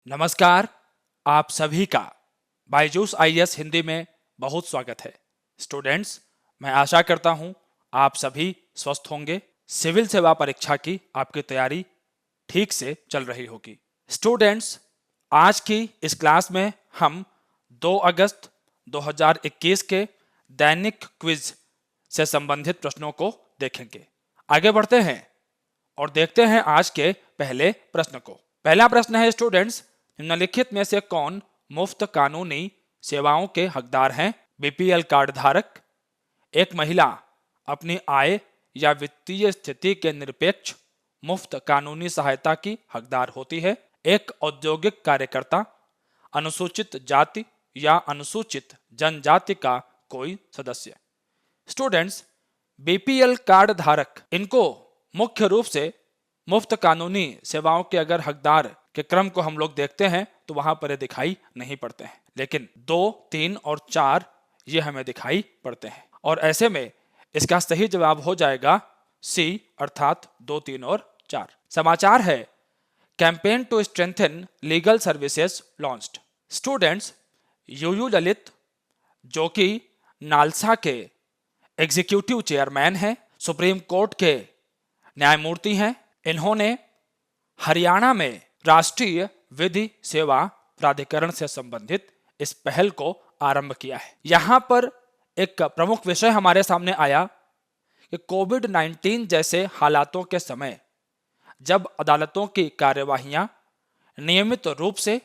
नमस्कार। आप सभी का बायजूस आईएएस हिंदी में बहुत स्वागत है। स्टूडेंट्स, मैं आशा करता हूं आप सभी स्वस्थ होंगे। सिविल सेवा परीक्षा की आपकी तैयारी ठीक से चल रही होगी। स्टूडेंट्स, आज की इस क्लास में हम 2 अगस्त 2021 के दैनिक क्विज से संबंधित प्रश्नों को देखेंगे। आगे बढ़ते हैं और देखते हैं आज के पहले प्रश्न को। पहला प्रश्न है स्टूडेंट्स, निम्नलिखित में से कौन मुफ्त कानूनी सेवाओं के हकदार हैं? बीपीएल कार्ड धारक, एक महिला अपनी आय या वित्तीय स्थिति के निरपेक्ष मुफ्त कानूनी सहायता की हकदार होती है, एक औद्योगिक कार्यकर्ता, अनुसूचित जाति या अनुसूचित जनजाति का कोई सदस्य। स्टूडेंट्स, बीपीएल कार्ड धारक इनको मुख्य रूप से मुफ्त कानूनी सेवाओं के अगर हकदार के क्रम को हम लोग देखते हैं तो वहां पर ये दिखाई नहीं पड़ते हैं, लेकिन 2, 3 और 4 ये हमें दिखाई पड़ते हैं। और ऐसे में इसका सही जवाब हो जाएगा सी, अर्थात 2, 3 और 4। समाचार है, campaign to strengthen legal services launched. Students, U U Lalit जो कि नालसा के एग्जीक्यूटिव चेयरमैन हैं, सुप्रीम कोर्ट के न्यायमूर्ति हैं, इन्होंने हरियाणा में राष्ट्रीय विधि सेवा प्राधिकरण से संबंधित इस पहल को आरंभ किया है। यहां पर एक प्रमुख विषय हमारे सामने आया कि कोविड-19 जैसे हालातों के समय जब अदालतों की कार्यवाहियां नियमित रूप से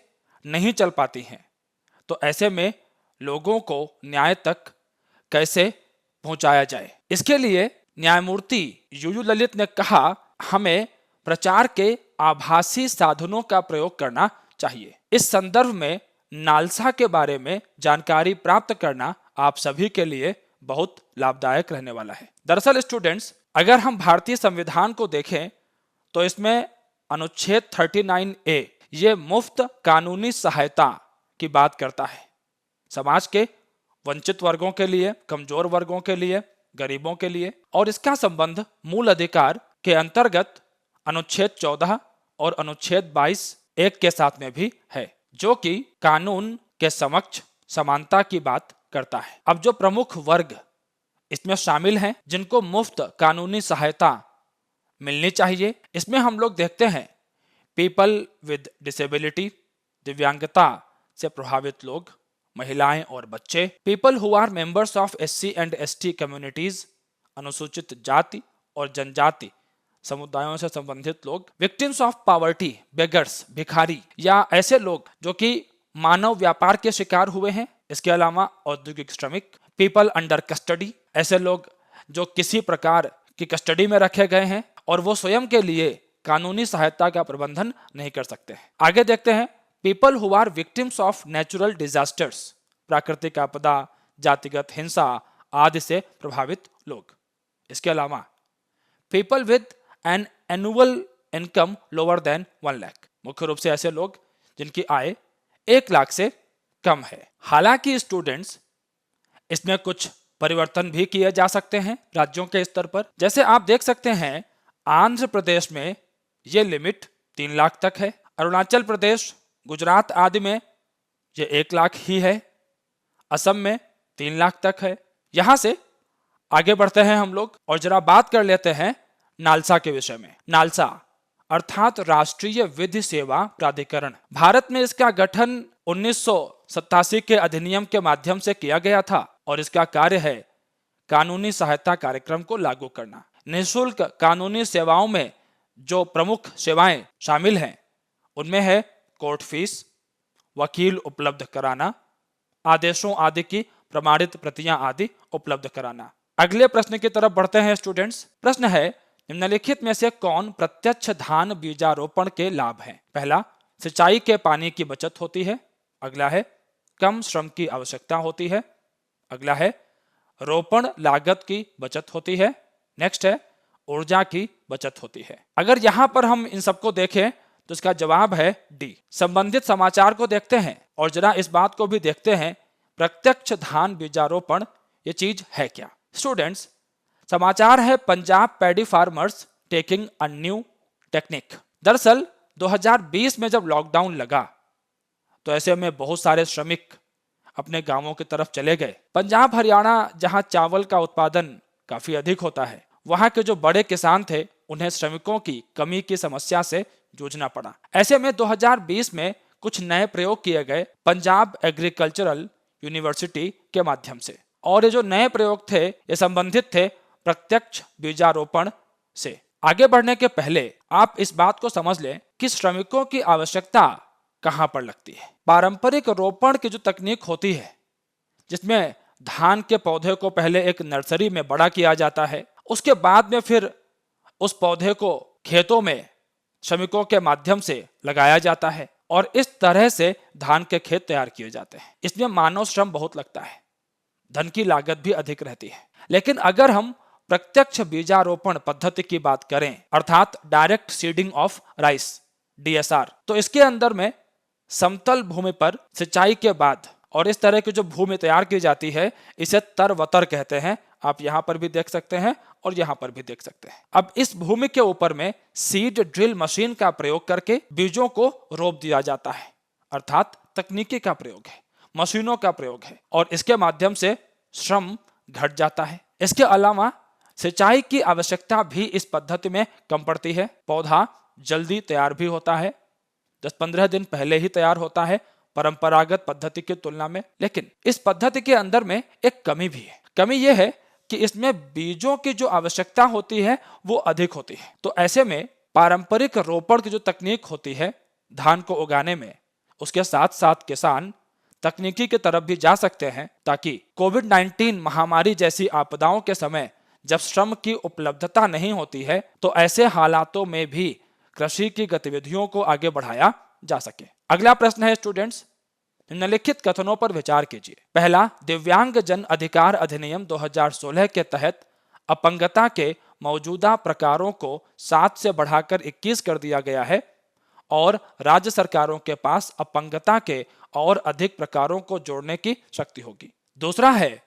नहीं चल पाती हैं, तो ऐसे में लोगों को न्याय तक कैसे पहुंचाया जाए। इसके लिए न्यायमूर्ति यूयू ललित ने कहा, हमें प्रचार के आभासी साधनों का प्रयोग करना चाहिए। इस संदर्भ में नालसा के बारे में जानकारी प्राप्त करना आप सभी के लिए बहुत लाभदायक रहने वाला है। दरअसल स्टूडेंट्स, अगर हम भारतीय संविधान को देखें तो इसमें अनुच्छेद 39A ये मुफ्त कानूनी सहायता की बात करता है। समाज के वंचित वर्गों के लिए, कमजोर वर्गों के लिए, गरीबों के लिए, और इसका संबंध मूल अधिकार के अंतर्गत अनुच्छेद 14 और अनुच्छेद 22(1) के साथ में भी है, जो कि कानून के समक्ष समानता की बात करता है। अब जो प्रमुख वर्ग इसमें शामिल हैं जिनको मुफ्त कानूनी सहायता मिलनी चाहिए, इसमें हम लोग देखते हैं पीपल विद डिसेबिलिटी, दिव्यांगता से प्रभावित लोग, महिलाएं और बच्चे, people who are members of SC and ST communities, अनुसूचित जाति और जनजाति समुदायों से संबंधित लोग, विक्टिम्स ऑफ पॉवर्टी, बेगर्स, भिखारी या ऐसे लोग जो कि मानव व्यापार के शिकार हुए हैं, इसके अलावा औद्योगिक श्रमिक, पीपल अंडर कस्टडी, ऐसे लोग जो किसी प्रकार की कस्टडी में रखे गए हैं और वो स्वयं के लिए कानूनी सहायता का प्रबंधन नहीं कर सकते हैं। आगे देखते हैं, people who are victims of natural disasters, प्राकृतिक आपदा, जातिगत हिंसा आदि से प्रभावित लोग। इसके अलावा people with an annual income lower than 1 lakh, मुख्य रूप से ऐसे लोग जिनकी आय 1 लाख से कम है। हालांकि स्टूडेंट्स, इसमें कुछ परिवर्तन भी किए जा सकते हैं राज्यों के स्तर पर। जैसे आप देख सकते हैं, आंध्र प्रदेश में ये लिमिट 3 लाख तक है, अरुणाचल प्रदेश, गुजरात आदि में ये 1 लाख ही है, असम में 3 लाख तक है। यहां से आगे बढ़ते हैं हम लोग और जरा बात कर लेते हैं नालसा के विषय में। नालसा अर्थात राष्ट्रीय विधि सेवा प्राधिकरण, भारत में इसका गठन 1987 के अधिनियम के माध्यम से किया गया था और इसका कार्य है कानूनी सहायता कार्यक्रम को लागू करना। निःशुल्क कानूनी सेवाओं में जो प्रमुख सेवाएं शामिल हैं उनमें है कोर्ट फीस, वकील उपलब्ध कराना, आदेशों आदि की प्रमाणित प्रतियां आदि उपलब्ध कराना। अगले प्रश्न की तरफ बढ़ते हैं स्टूडेंट्स। प्रश्न है, निम्नलिखित में से कौन प्रत्यक्ष धान बीजारोपण के लाभ हैं? पहला, सिंचाई के पानी की बचत होती है। अगला है, कम श्रम की आवश्यकता होती है। अगला है, रोपण लागत की बचत होती है। नेक्स्ट है, ऊर्जा की बचत होती है। अगर यहां पर हम इन सबको देखें तो इसका जवाब है डी। संबंधित समाचार को देखते हैं और जरा इस बात को भी देखते हैं, प्रत्यक्ष धान बीजारोपण ये चीज है क्या? स्टूडेंट्स, समाचार है, Punjab paddy farmers taking a new technique. दरअसल 2020 में जब लॉकडाउन लगा तो ऐसे में बहुत सारे श्रमिक अपने गांवों की तरफ चले गए। पंजाब हरियाणा जहां चावल का उत्पादन काफी अधिक होता है, वहां के जो बड़े किसान थे उन्हें श्रमिकों की कमी की समस्या से जूझना पड़ा। ऐसे में 2020 में कुछ नए प्रयोग किए गए पंजाब एग्रीकल्चरल यूनिवर्सिटी के माध्यम से, और ये जो नए प्रयोग थे ये संबंधित थे प्रत्यक्ष बीजारोपण से। आगे बढ़ने के पहले आप इस बात को समझ लें कि श्रमिकों की आवश्यकता कहां पर लगती है। पारंपरिक रोपण की जो तकनीक होती है, जिसमें धान के पौधे को पहले एक नर्सरी में बड़ा किया जाता है, उसके बाद में फिर उस पौधे को खेतों में श्रमिकों के माध्यम से लगाया जाता है और इस तरह से धान के खेत तैयार किए जाते हैं। इसमें मानव श्रम बहुत लगता है, धन की लागत भी अधिक रहती है। लेकिन अगर हम प्रत्यक्ष बीजारोपण पद्धति की बात करें, अर्थात direct seeding of rice DSR, तो इसके अंदर में समतल भूमि पर सिंचाई के बाद और इस तरह की जो भूमि तैयार की जाती है इसे तरवतर कहते हैं। आप यहां पर भी देख सकते हैं और यहां पर भी देख सकते हैं। अब इस भूमि के ऊपर में सीड ड्रिल मशीन का प्रयोग करके बीजों को रोप दिया जाता है, अर्थात तकनीकी का प्रयोग है, मशीनों का प्रयोग है, और इसके माध्यम से श्रम घट जाता है। इसके अलावा सिंचाई की आवश्यकता भी इस पद्धति में कम पड़ती है। पौधा जल्दी तैयार भी होता है, 10-15 दिन पहले ही तैयार होता है परंपरागत पद्धति की तुलना में। लेकिन इस पद्धति के अंदर में एक कमी भी है। कमी यह है कि इसमें बीजों की जो आवश्यकता होती है वो अधिक होती है। तो ऐसे में पारंपरिक रोपण की जो तकनीक होती है धान को उगाने में, उसके साथ साथ किसान तकनीकी की तरफ भी जा सकते हैं, ताकि कोविड-19 महामारी जैसी आपदाओं के समय जब श्रम की उपलब्धता नहीं होती है तो ऐसे हालातों में भी कृषि की गतिविधियों को आगे बढ़ाया जा सके। अगला प्रश्न है स्टूडेंट्स, निम्नलिखित कथनों पर विचार कीजिए। पहला, दिव्यांग जन अधिकार अधिनियम 2016 के तहत अपंगता के मौजूदा प्रकारों को 7 से बढ़ाकर 21 कर दिया गया है और राज्य सरकारों के पास अपंगता के और अधिक प्रकारों को जोड़ने की शक्ति होगी। दूसरा है,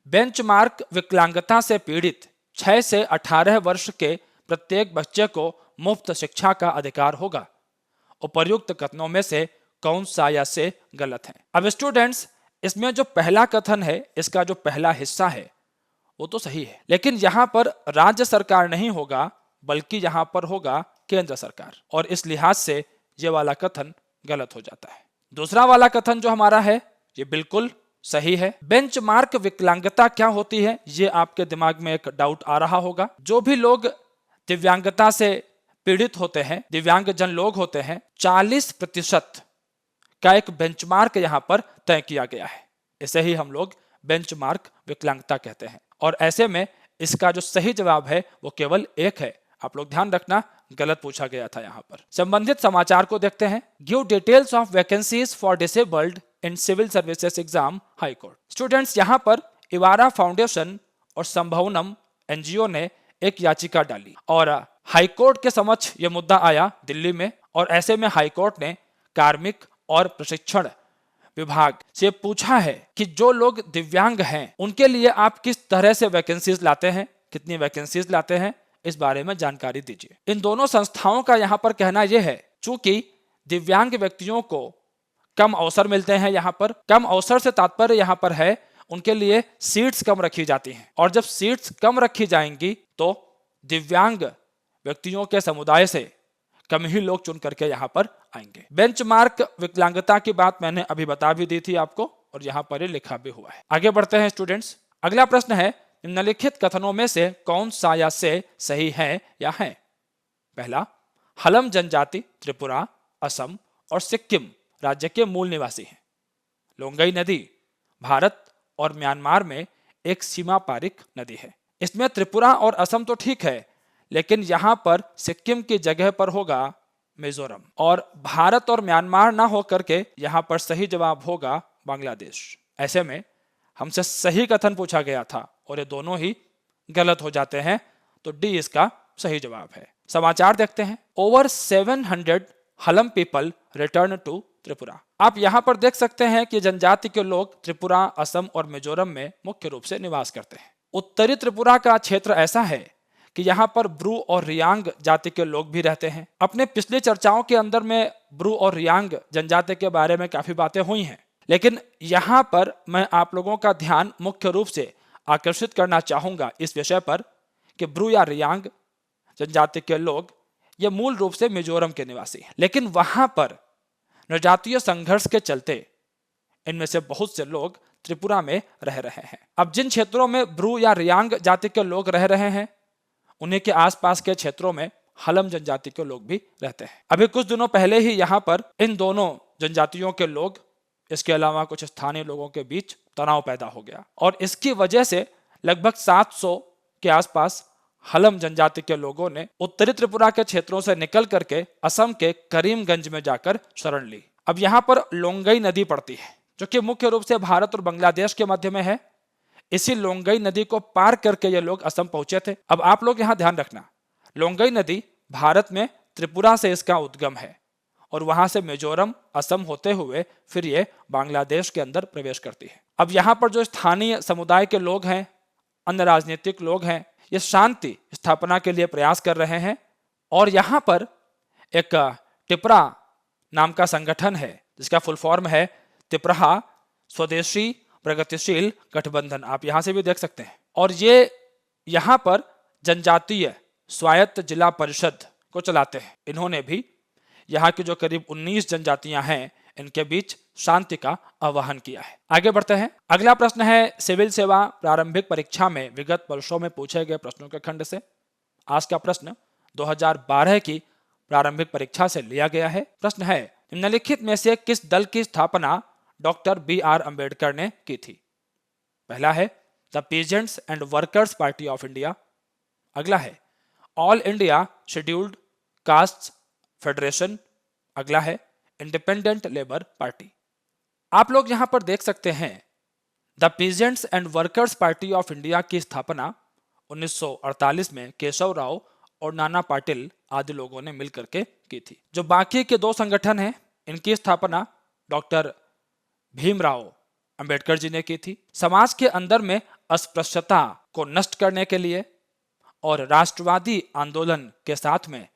बेंचमार्क विकलांगता से पीड़ित 6 से 18 वर्ष के प्रत्येक बच्चे को मुफ्त शिक्षा का अधिकार होगा। उपर्युक्त कथनों में से कौन सा या से गलत है? अब स्टूडेंट्स, इसमें जो पहला कथन है, इसका जो पहला हिस्सा है वो तो सही है, लेकिन यहां पर राज्य सरकार नहीं होगा बल्कि यहां पर होगा केंद्र सरकार, और इस लिहाज से ये वाला कथन गलत हो जाता है। दूसरा वाला कथन जो हमारा है ये बिल्कुल सही है। बेंचमार्क विकलांगता क्या होती है, ये आपके दिमाग में एक डाउट आ रहा होगा। जो भी लोग दिव्यांगता से पीड़ित होते हैं, दिव्यांगजन लोग होते हैं, 40% का एक बेंचमार्क यहां पर तय किया गया है। इसे ही हम लोग बेंचमार्क विकलांगता कहते हैं, और ऐसे में इसका जो सही जवाब है वो केवल एक है। आप लोग ध्यान रखना, गलत पूछा गया था यहां पर। संबंधित समाचार को देखते हैं। Give details of vacancies for disabled in civil services exam high court. Students, यहां पर इवारा फाउंडेशन और संभवनम NGO ने एक याचिका डाली और हाई कोर्ट के समक्ष यह मुद्दा आया दिल्ली में, और ऐसे में हाई कोर्ट ने कार्मिक और प्रशिक्षण विभाग से पूछा है कि जो लोग दिव्यांग हैं उनके लिए आप किस तरह से वैकेंसीज लाते हैं, कितनी वैकेंसीज लाते हैं, इस बारे में जानकारी दीजिए। इन दोनों संस्थाओं का यहां पर कहना यह है, चूंकि दिव्यांग व्यक्तियों को कम अवसर मिलते हैं, यहां पर कम अवसर से तात्पर्य यहां पर है उनके लिए सीट्स कम रखी जाती हैं, और जब सीट्स कम रखी जाएंगी तो दिव्यांग व्यक्तियों के समुदाय से कम ही लोग चुन करके यहां पर आएंगे। बेंचमार्क विकलांगता की बात मैंने अभी बता भी दी थी आपको, और यहां पर ये लिखा भी हुआ है। आगे बढ़ते हैं स्टूडेंट्स। अगला प्रश्न है, निम्नलिखित कथनों में से कौन सा या से सही है या है? पहला, हलम जनजाति त्रिपुरा, असम और सिक्किम राज्य के मूल निवासी हैं। लोंगई नदी भारत और म्यांमार में एक सीमा पारिक नदी है। इसमें त्रिपुरा और असम तो ठीक है, लेकिन यहां पर सिक्किम की जगह पर होगा मिजोरम, और भारत और म्यांमार ना होकर के यहां पर सही जवाब होगा बांग्लादेश। ऐसे में हमसे सही कथन पूछा गया था और ये दोनों ही गलत हो जाते हैं, तो डी इसका सही जवाब है। समाचार देखते हैं। ओवर 700 हलम पीपल रिटर्न टू त्रिपुरा। आप यहां पर देख सकते हैं कि जनजाति के लोग त्रिपुरा, असम और मिजोरम में मुख्य रूप से निवास करते हैं। उत्तरी त्रिपुरा का क्षेत्र ऐसा है कि यहाँ पर ब्रू और रियांग जाति के लोग भी रहते हैं। अपने पिछली चर्चाओं के अंदर में ब्रू और रियांग जनजाति के बारे में काफी बातें हुई हैं, लेकिन यहाँ पर मैं आप लोगों का ध्यान मुख्य रूप से आकर्षित करना चाहूंगा इस विषय पर कि ब्रू या रियांग जनजाति के लोग ये मूल रूप से मिजोरम के निवासी हैं, लेकिन वहां पर जनजातीय संघर्ष के चलते इनमें से बहुत से लोग त्रिपुरा में रह रहे हैं। अब जिन क्षेत्रों में ब्रू या रियांग जाति के लोग रह रहे हैं, उन्हीं के आसपास के क्षेत्रों में हलम जनजाति के लोग भी रहते हैं। अभी कुछ दिनों पहले ही यहाँ पर इन दोनों जनजातियों के लोग, इसके अलावा कुछ स्थानीय लोगों के बीच तनाव पैदा हो गया और इसकी वजह से लगभग 700 के आसपास हलम जनजाति के लोगों ने उत्तरी त्रिपुरा के क्षेत्रों से निकल करके असम के करीमगंज में जाकर शरण ली। अब यहाँ पर लोंगई नदी पड़ती है, जो कि मुख्य रूप से भारत और बांग्लादेश के मध्य में है। इसी लोंगई नदी को पार करके ये लोग असम पहुंचे थे। अब आप लोग यहाँ ध्यान रखना, लोंगई नदी भारत में त्रिपुरा से इसका उद्गम है और वहां से मिजोरम, असम होते हुए फिर ये बांग्लादेश के अंदर प्रवेश करती है। अब यहाँ पर जो स्थानीय समुदाय के लोग हैं, अन्य राजनीतिक लोग हैं, ये शांति स्थापना के लिए प्रयास कर रहे हैं और यहाँ पर एक टिपरा नाम का संगठन है, जिसका फुल फॉर्म है तिपरा स्वदेशी प्रगतिशील गठबंधन। आप यहाँ से भी देख सकते हैं। और ये यहाँ पर जनजातीय स्वायत्त जिला परिषद को चलाते हैं। इन्होंने भी यहाँ की जो करीब 19 जनजातियां हैं, इनके बीच शांति का आह्वान किया है। आगे बढ़ते हैं। अगला प्रश्न है सिविल सेवा प्रारंभिक परीक्षा में विगत वर्षों में पूछे गए प्रश्नों के खंड से। आज का प्रश्न 2012 की प्रारंभिक परीक्षा से लिया गया है। प्रश्न है, निम्नलिखित में से किस दल की स्थापना डॉक्टर BR अम्बेडकर ने की थी? पहला है the peasants and workers party of India. अगला है all India scheduled caste federation. अगला है इंडिपेंडेंट लेबर पार्टी। आप लोग यहां पर देख सकते हैं, the peasants and workers party of India की स्थापना 1948 में केशव राव और नाना पाटिल आदि लोगों ने मिलकर के की थी। जो बाकी के दो संगठन हैं, इनकी स्थापना डॉक्टर भीमराव अंबेडकर जी ने की थी। समाज के अंदर में अस्पृश्यता को नष्ट करने के लिए और राष्ट्रवादी आंदोलन के साथ में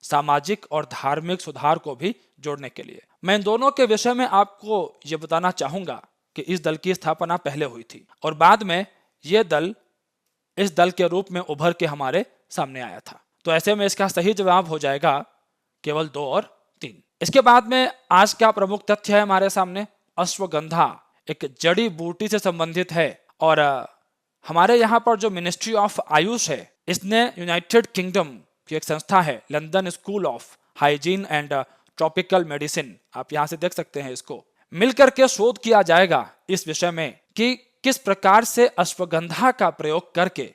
सामाजिक और धार्मिक सुधार को भी जोड़ने के लिए। मैं इन दोनों के विषय में आपको ये बताना चाहूंगा कि इस दल की स्थापना पहले हुई थी और बाद में ये दल इस दल के रूप में उभर के हमारे सामने आया था। तो ऐसे में इसका सही जवाब हो जाएगा केवल 2 और 3। इसके बाद में आज का प्रमुख तथ्य है हमारे सामने, अश्वगंधा एक जड़ी बूटी से संबंधित है और हमारे यहाँ पर जो मिनिस्ट्री ऑफ आयुष है, इसने यूनाइटेड किंगडम की एक संस्था है London school of hygiene and tropical medicine, आप यहाँ से देख सकते हैं, इसको मिलकर के शोध किया जाएगा इस विषय में कि किस प्रकार से अश्वगंधा का प्रयोग करके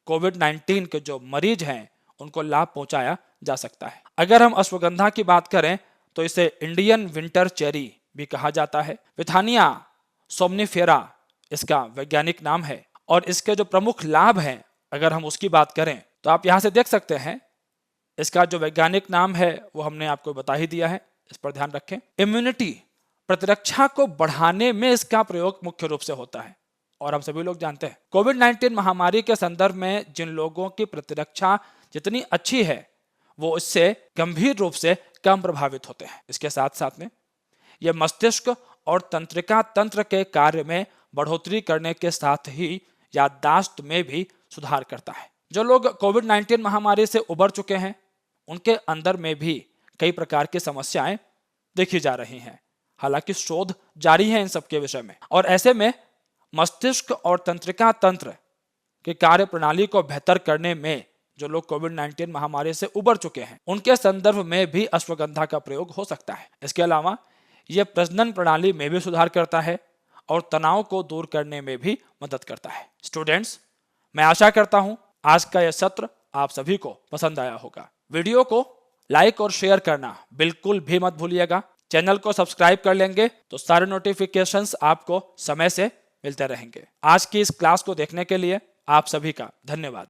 कोविड-19 के जो मरीज हैं उनको लाभ पहुंचाया जा सकता है। अगर हम अश्वगंधा की बात करें तो इसे इंडियन विंटर चेरी भी कहा जाता है। विथानिया सोमनिफेरा इसका वैज्ञानिक नाम है और इसके जो प्रमुख लाभ हैं अगर हम उसकी बात करें तो आप यहाँ से देख सकते हैं, इसका जो वैज्ञानिक नाम है वो हमने आपको बता ही दिया है, इस पर ध्यान रखें। इम्यूनिटी प्रतिरक्षा को बढ़ाने में इसका प्रयोग मुख्य रूप से होता है और हम सभी लोग जानते हैं कोविड-19 महामारी के संदर्भ में जिन लोगों की प्रतिरक्षा जितनी अच्छी है वो इससे गंभीर रूप से कम प्रभावित होते हैं। इसके साथ साथ में यह मस्तिष्क और तंत्रिका तंत्र के कार्य में बढ़ोतरी करने के साथ ही याददाश्त में भी सुधार करता है। जो लोग कोविड-19 महामारी से उबर चुके हैं उनके अंदर में भी कई प्रकार की समस्याएं देखी जा रही हैं, हालांकि शोध जारी है इन सब के विषय में। और ऐसे में मस्तिष्क और तंत्रिका तंत्र की कार्य प्रणाली को बेहतर करने में जो लोग कोविड-19 महामारी से उबर चुके हैं उनके संदर्भ में भी अश्वगंधा का प्रयोग हो सकता है। इसके अलावा यह प्रजनन प्रणाली में भी सुधार करता है और तनाव को दूर करने में भी मदद करता है। स्टूडेंट्स, मैं आशा करता हूं आज का यह सत्र आप सभी को पसंद आया होगा। वीडियो को लाइक और शेयर करना बिल्कुल भी मत भूलिएगा। चैनल को सब्सक्राइब कर लेंगे तो सारे नोटिफिकेशंस आपको समय से मिलते रहेंगे। आज की इस क्लास को देखने के लिए आप सभी का धन्यवाद।